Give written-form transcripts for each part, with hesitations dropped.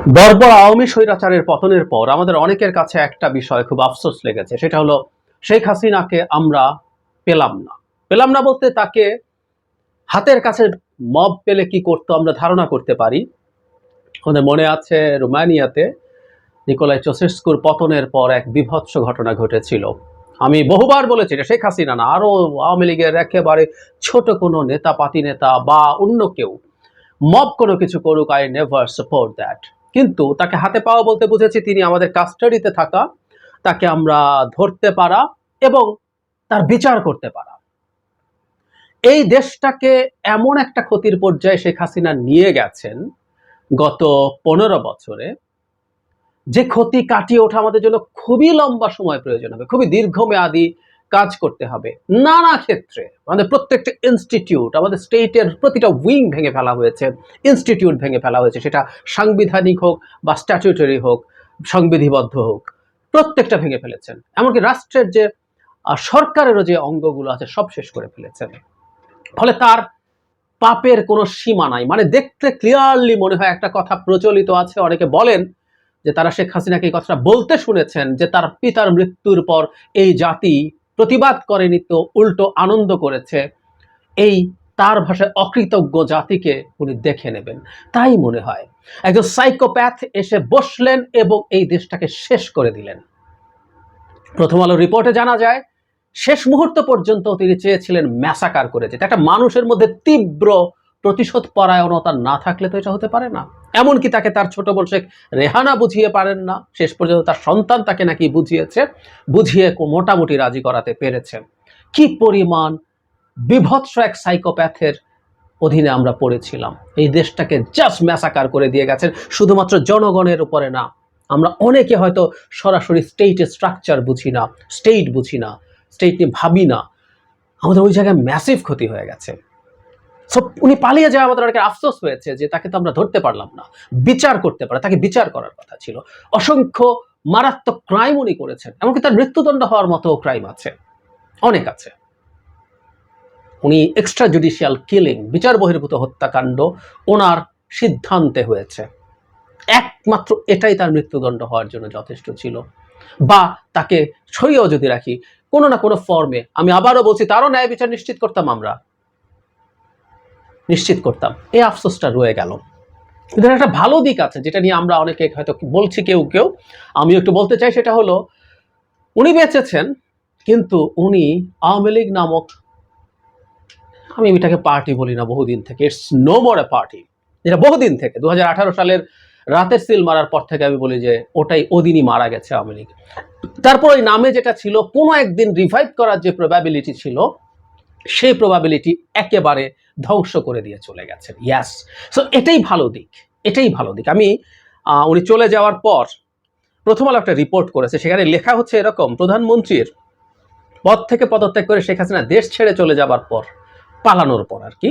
বর্বর আওয়ামী স্বৈরাচারের পতনের পর আমাদের অনেকের কাছে একটা বিষয় খুব আফসোস লেগেছে। সেটা হলো শেখ হাসিনাকে আমরা পেলাম না। পেলাম না বলতে তাকে হাতের কাছে মব পেলে কি করতো আমরা ধারণা করতে পারি। আমাদের মনে আছে রোমানিয়াতে নিকোলাই চৌসেস্কুর পতনের পর এক বীভৎস ঘটনা ঘটেছিল। আমি বহুবার বলেছি যে শেখ হাসিনা না, আরো আওয়ামী লীগের একেবারে ছোট কোনো নেতা, পাতি নেতা বা অন্য কেউ মব কোনো কিছু করুক, আই নেভার সাপোর্ট দ্যাট। কিন্তু তাকে হাতে পাওয়া বলতে বুঝেছি তিনি আমাদের কাস্টাডিতে থাকা, তাকে আমরা ধরতে পারা এবং তার বিচার করতে পারা। এই দেশটাকে এমন একটা ক্ষতির পর্যায়ে শেখ হাসিনা নিয়ে গেছেন গত 15 বছরে, যে ক্ষতি কাটিয়ে ওঠা আমাদের জন্য খুবই লম্বা সময় প্রয়োজন হবে, খুবই দীর্ঘমেয়াদী কাজ করতে হবে। নানা ক্ষেত্রে আমাদের প্রত্যেকটা ইনস্টিটিউট, আমাদের স্টেটের প্রতিটা উইং ভেঙে ফেলা হয়েছে, ইনস্টিটিউট ভেঙে ফেলা হয়েছে, সেটা সাংবিধানিক হোক বা স্ট্যাটিউটরি হোক, সংবিধিবদ্ধ হোক, প্রত্যেকটা ভেঙে ফেলেছেন। এমনকি রাষ্ট্রের যে সরকারেরও যে অঙ্গগুলো আছে সব শেষ করে ফেলেছেন। ফলে তার পাপের কোনো সীমা নাই। মানে দেখতে ক্লিয়ারলি মনে হয়, একটা কথা প্রচলিত আছে, অনেকে বলেন যে তারা শেখ হাসিনাকে এই কথাটা বলতে শুনেছেন যে তার পিতার মৃত্যুর পর এই জাতি প্রতিবাদ করেনি, তো উল্টো আনন্দ করেছে। এই তার ভাষায় অকৃতজ্ঞ জাতিকে উনি দেখে নেবেন। তাই মনে হয় একজন সাইকোপ্যাথ এসে বসলেন এবং এই দেশটাকে শেষ করে দিলেন। প্রথম আলো রিপোর্টে জানা যায় শেষ মুহূর্ত পর্যন্ত তিনি চেয়েছিলেন ম্যাসাকার করে যেতে। একটা মানুষের মধ্যে তীব্র প্রতিশোধ পরায়ণতা না থাকলে তো এটা হতে পারে না। এমনকি তাকে তার ছোট বোন শেখ রেহানা বুঝিয়ে পারেন না, শেষ পর্যন্ত তার সন্তান তাকে নাকি বুঝিয়েছে, বুঝিয়ে মোটামুটি রাজি করাতে পেরেছেন। কি পরিমাণ বিভৎস এক সাইকোপ্যাথের অধীনে আমরা পড়েছিলাম। এই দেশটাকে জাস্ট ম্যাসাকার করে দিয়ে গেছেন, শুধুমাত্র জনগণের উপরে না। আমরা অনেকে হয়তো সরাসরি স্টেটের স্ট্রাকচার বুঝি না, স্টেট বুঝি না, স্টেট নিয়ে ভাবি না, আমাদের ওই জায়গায় ম্যাসিভ ক্ষতি হয়ে গেছে। সো উনি পালিয়ে যাওয়া আমাদের অনেকের আফসোস হয়েছে যে তাকে তো আমরা ধরতে পারলাম না, বিচার করতে পারে, তাকে বিচার করার কথা ছিল। অসংখ্য মারাত্মক ক্রাইম উনি করেছেন, এমনকি তার মৃত্যুদণ্ড হওয়ার মতো ক্রাইম আছে, অনেক আছে। উনি এক্সট্রা জুডিশিয়াল কিলিং, বিচার বহির্ভূত হত্যাকাণ্ড ওনার সিদ্ধান্তে হয়েছে। একমাত্র এটাই তার মৃত্যুদণ্ড হওয়ার জন্য যথেষ্ট ছিল। বা তাকে সরিয়েও যদি রাখি কোনো না কোনো ফর্মে, আমি আবারও বলছি, তারও ন্যায় বিচার নিশ্চিত করতাম, আমরা নিশ্চিত করতাম। এই আফসোসটা রয়ে গেল। কিন্তু একটা ভালো দিক আছে যেটা নিয়ে আমরা অনেকে হয়তো বলছি, কেউ কেউ, আমিও একটু বলতে চাই। সেটা হলো উনি বেঁচেছেন, কিন্তু উনি আওয়ামী লীগ নামক, আমি এটাকে পার্টি বলি না বহুদিন থেকে, it's no more a party, যেটা বহুদিন থেকে 2018 সালের রাতের সিল মারার পর থেকে আমি বলি যে ওটাই ওদিনই মারা গেছে আওয়ামী লীগ। তারপর ওই নামে যেটা ছিল, কোনো একদিন রিভাইভ করার যে প্রবাবিলিটি ছিল, সেই প্রবাবিলিটি একেবারে ধ্বংস করে দিয়ে চলে গেছেন। ইয়াস, সো এটাই ভালো দিক, এটাই ভালো দিক। আমি উনি চলে যাওয়ার পর প্রথম আলো একটা রিপোর্ট করেছে, সেখানে লেখা হচ্ছে এরকম: প্রধানমন্ত্রীর পদ থেকে পদত্যাগ করে শেখ হাসিনা দেশ ছেড়ে চলে যাবার পর, পালানোর পর আর কি,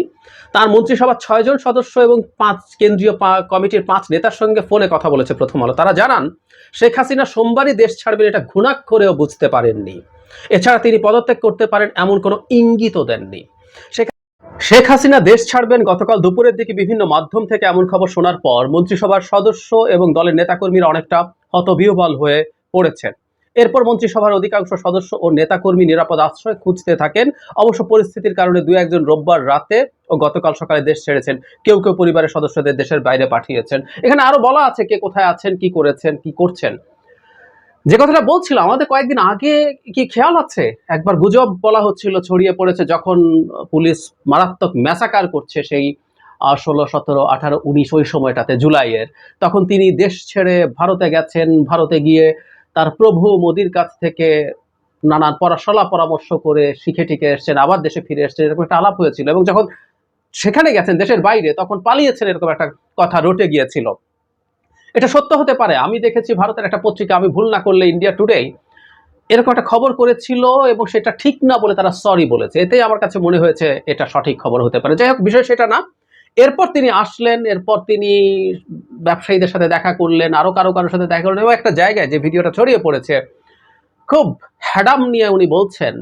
তার মন্ত্রিসভার 6 জন সদস্য এবং 5 কেন্দ্রীয় কমিটির 5 নেতার সঙ্গে ফোনে কথা বলেছে প্রথম আলো। তারা জানান শেখ হাসিনা সোমবারই দেশ ছাড়বেন, এটা ঘুণাক্ষরেও বুঝতে পারেননি। এছাড়া তিনি পদত্যাগ করতে পারেন এমন কোনো ইঙ্গিতও দেননি। শেখ হাসিনা দেশ ছাড়বেন গতকাল দুপুরের দিকে বিভিন্ন মাধ্যম থেকে এমন খবর শোনার পর মন্ত্রিসভার সদস্য এবং দলের নেতাকর্মীরা অনেকটা হতবিহ্বল হয়ে পড়েছেন। এরপর মন্ত্রিসভার অধিকাংশ সদস্য ও নেতাকর্মী নিরাপদ আশ্রয় খুঁজতে থাকেন। অবশ্য পরিস্থিতির কারণে 2-1 রোববার রাতে ও গতকাল সকালে দেশ ছেড়েছেন। কেউ কেউ পরিবারের সদস্যদের দেশের বাইরে পাঠিয়েছেন। এখানে আরো বলা আছে কে কোথায় আছেন, কি করেছেন, কি করছেন। যে কথাটা বলছিলাম, আমাদের কয়েকদিন আগে কি খেয়াল আছে, একবার গুজব বলা হচ্ছিল, ছড়িয়ে পড়েছে, যখন পুলিশ মারাত্মক ম্যাসাকার করছে সেই 16, 17, 18, 19 ওই সময়টাতে, জুলাইয়ের, তখন তিনি দেশ ছেড়ে ভারতে গেছেন। ভারতে গিয়ে তার প্রভু মোদির কাছ থেকে নানান পরামর্শ করে শিখে টিকে এসছেন, আবার দেশে ফিরে এসছেন, এরকম একটা আলাপ হয়েছিল। এবং যখন সেখানে গেছেন দেশের বাইরে, তখন পালিয়েছেন, এরকম একটা কথা রটে গিয়েছিল। এটা সত্য হতে পারে। আমি দেখেছি ভারতের একটা পত্রিকা, আমি ভুল না করলে ইন্ডিয়া টুডে, এরকম একটা খবর করেছিল এবং সেটা ঠিক না বলে তারা সরি বলেছে। এতেই আমার কাছে মনে হয়েছে এটা সঠিক খবর হতে পারে। যাই হোক, বিষয় সেটা না। এরপর তিনি আসলেন, এরপর তিনি ব্যবসায়ীদের সাথে দেখা করলেন, আরো কারোর সাথে দেখা করলেন, এবং একটা জায়গায় যে ভিডিওটা ছড়িয়ে পড়েছে, খুব হ্যাডাম নিয়ে উনি বলছেন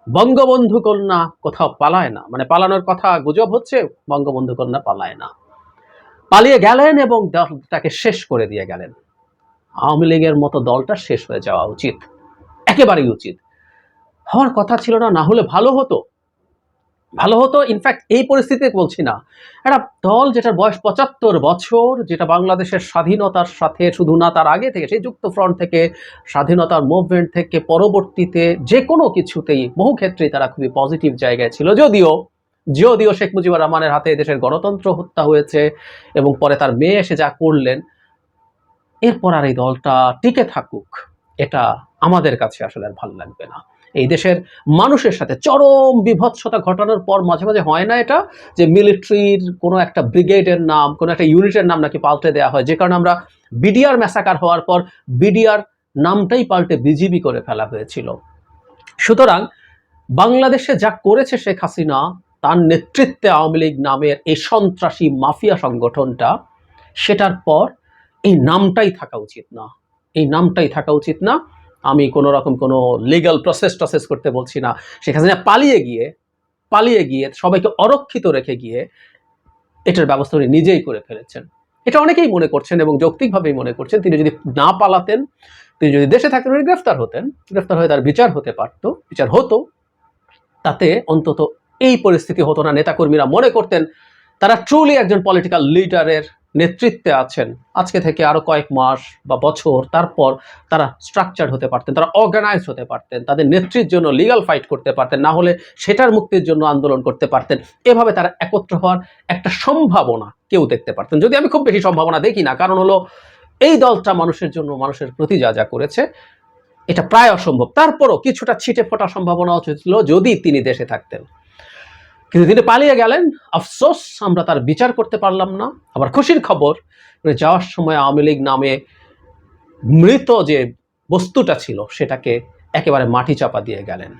বঙ্গবন্ধু কন্যা কোথাও পালায় না, মানে পালানোর কথা গুজব হচ্ছে, বঙ্গবন্ধু কন্যা পালায় না। পালিয়ে গেলেন এবং দলটাকে শেষ করে দিয়ে গেলেন। আওয়ামী লীগের মতো দলটা শেষ হয়ে যাওয়া উচিত, একেবারেই উচিত। হওয়ার কথা ছিল না, না হলে ভালো হতো, ভালো হতো। ইনফ্যাক্ট এই পরিস্থিতিতে বলছি না, একটা দল যেটার বয়স ৭৫ বছর, যেটা বাংলাদেশের স্বাধীনতার সাথে শুধু না তার আগে থেকে, সেই যুক্ত ফ্রন্ট থেকে, স্বাধীনতার মুভমেন্ট থেকে, পরবর্তীতে যে কোনো কিছুতেই বহু ক্ষেত্রেই তারা খুবই পজিটিভ জায়গায় ছিল। যদিও শেখ মুজিবুর রহমানের হাতে দেশের গণতন্ত্র হত্যা হয়েছে এবং পরে তার মেয়ে এসে যা করলেন, এরপর আর এই দলটা টিকে থাকুক এটা আমাদের কাছে আসলে আর ভালো লাগবে না। এই দেশের মানুষের সাথে চরম বিভৎসতা ঘটানোর পর মাঝে মাঝে হয় না এটা, যে মিলিটারির কোনো একটা ব্রিগেডের নাম, কোনো একটা ইউনিটের নাম নাকি পাল্টে দেওয়া হয়, যে কারণে আমরা বিডিআর ম্যাসাকার হওয়ার পর বিডিআর নামটাই পাল্টে বিজিবি করে ফেলা হয়েছিল। সুতরাং বাংলাদেশে যা করেছে শেখ হাসিনা, তার নেতৃত্বে আওয়ামী লীগ নামের এই সন্ত্রাসী মাফিয়া সংগঠনটা, সেটার পর এই নামটাই থাকা উচিত না, এই নামটাই থাকা উচিত না। আমি কোনো রকম কোনো লিগ্যাল প্রসেস করতে বলছি না। শেখ হাসিনা পালিয়ে গিয়ে সবাইকে অরক্ষিত রেখে গিয়ে এটার ব্যবস্থা উনি নিজেই করে ফেলেছেন। এটা অনেকেই মনে করছেন এবং যৌক্তিকভাবেই মনে করছেন, তিনি যদি না পালাতেন, তিনি যদি দেশে থাকতেন, উনি গ্রেফতার হতেন, গ্রেফতার হয়ে তার বিচার হতে পারতো, বিচার হতো, তাতে অন্তত এই পরিস্থিতি হতো না। নেতাকর্মীরা মনে করতেন তারা ট্রুলি একজন পলিটিক্যাল লিডারের নেতৃত্বে আছেন। আজকে থেকে আরো কয়েক মাস বা বছর তারপর তারা স্ট্রাকচার্ড হতে পারতেন, তারা অর্গানাইজড হতে পারতেন, তাদের নেত্রীর জন্য লিগ্যাল ফাইট করতে পারতেন, না হলে সেটার মুক্তির জন্য আন্দোলন করতে পারতেন। এভাবে তারা একত্র হওয়ার একটা সম্ভাবনা কেউ দেখতে পারতেন। যদি আমি খুব বেশি সম্ভাবনা দেখি না, কারণ হলো এই দলটা মানুষের জন্য, মানুষের প্রতি যা যা করেছে, এটা প্রায় অসম্ভব। তারপরও কিছুটা ছিটে ফোটার সম্ভাবনা ছিল যদি তিনি দেশে থাকতেন, কিন্তু তিনি পালিয়ে গেলেন। আফসোস, আমরা তার বিচার করতে পারলাম না। আবার খুশির খবর, যাওয়ার সময় আওয়ামী লীগ নামে মৃত যে বস্তুটা ছিল সেটাকে একেবারে মাটি চাপা দিয়ে গেলেন।